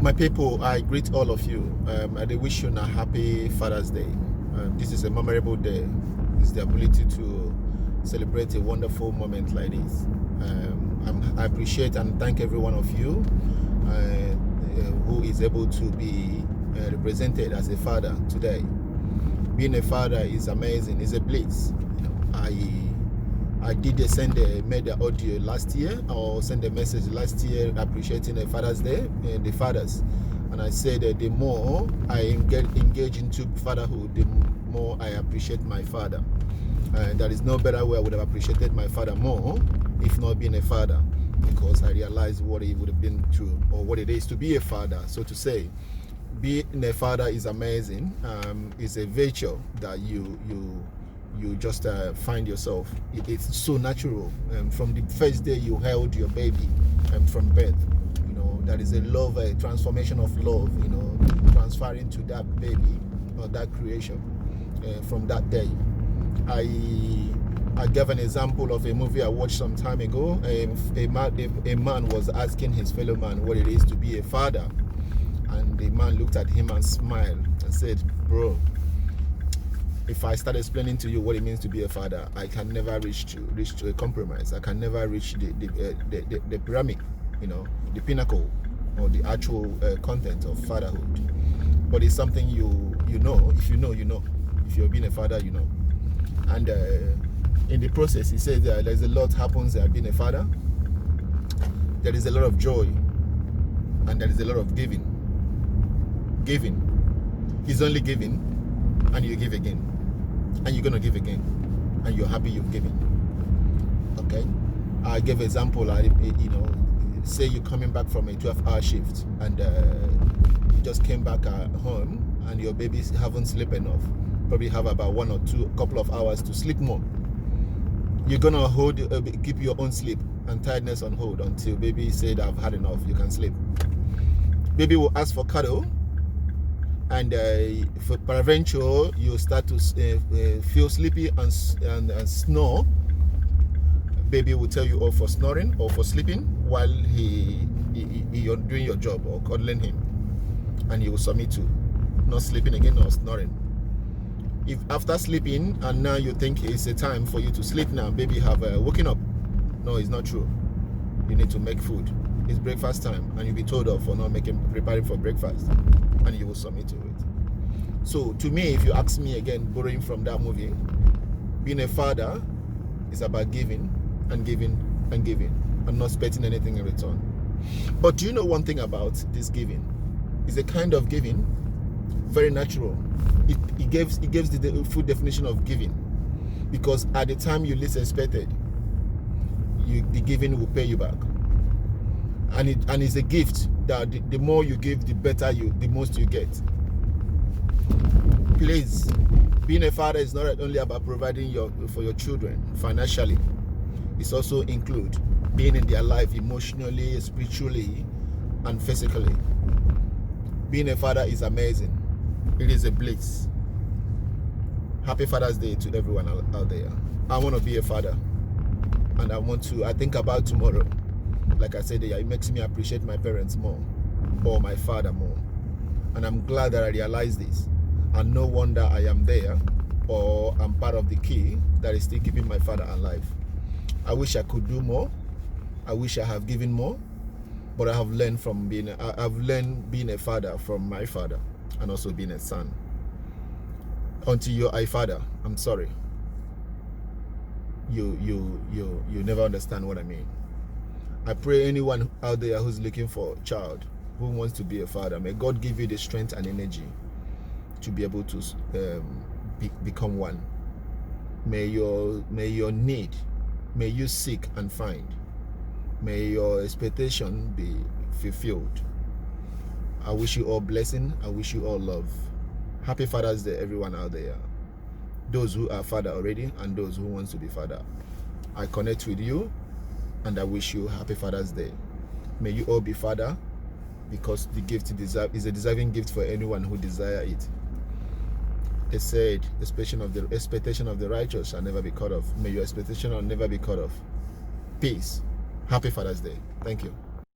My people, I greet all of you. I wish you a happy Father's Day. This is a memorable day. It's the ability to celebrate a wonderful moment like this. I appreciate and thank every one of you who is able to be represented as a father today. Being a father is amazing. It's a bliss. I did made an audio last year, or send a message last year appreciating a Father's Day and the fathers. And I said that the more I engage into fatherhood, the more I appreciate my father. There is no better way I would have appreciated my father more if not being a father, because I realized what he would have been through, or what it is to be a father, so to say. Being a father is amazing. It's a virtue that you just find yourself. It's so natural. From the first day you held your baby from birth, that is a love, a transformation of love, transferring to that baby or that creation. From that day, I gave an example of a movie I watched some time ago. A man was asking his fellow man what it is to be a father, and the man looked at him and smiled and said, "Bro, if I start explaining to you what it means to be a father, I can never reach to a compromise. I can never reach the pyramid, the pinnacle, or the actual content of fatherhood. But it's something you know. If you know, you know. If you're being a father, you know." And in the process, he said there's a lot happens being a father. There is a lot of joy, and there is a lot of giving. Giving. He's only giving, and you give again. And you're gonna give again, and you're happy you've given. Okay, I gave an example. Say you're coming back from a 12-hour shift, and you just came back home, and your babies haven't slept enough. Probably have about couple of hours to sleep more. You're gonna keep your own sleep and tiredness on hold until baby said, "I've had enough. You can sleep." Baby will ask for cuddle. And for peradventure, you start to feel sleepy and snore. Baby will tell you off for snoring or for sleeping while you're doing your job or cuddling him, and he will submit to not sleeping again or snoring. If after sleeping and now you think it's a time for you to sleep now, baby have woken up. No, it's not true. You need to make food. It's breakfast time, and you'll be told off for not preparing for breakfast, and you will submit to it. So to me, if you ask me again, borrowing from that movie, being a father is about giving and giving and giving and not expecting anything in return. But do you know one thing about this giving? It's a kind of giving, very natural. It gives the full definition of giving, because at the time you least expected, the giving will pay you back. And it's a gift that the more you give, the better the most you get. Please, being a father is not only about providing for your children financially. It's also include being in their life emotionally, spiritually, and physically. Being a father is amazing. It is a bliss. Happy Father's Day to everyone out there. I want to be a father, and I think about tomorrow. Like I said, it makes me appreciate my parents more, or my father more. And I'm glad that I realized this. And no wonder I am there, or I'm part of the key that is still keeping my father alive. I wish I could do more. I wish I have given more. But I've learned being a father from my father, and also being a son. Until you're a father, I'm sorry. You never understand what I mean. I pray anyone out there who's looking for a child, who wants to be a father, may God give you the strength and energy to be able to become one. May you seek and find. May your expectation be fulfilled. I wish you all blessing. I wish you all love. Happy Father's Day, everyone out there. Those who are father already and those who wants to be father. I connect with you, and I wish you happy Father's Day. May you all be father, because the gift is a deserving gift for anyone who desire it. They said, the expectation of the righteous shall never be cut off. May your expectation never be cut off. Peace. Happy Father's Day. Thank you.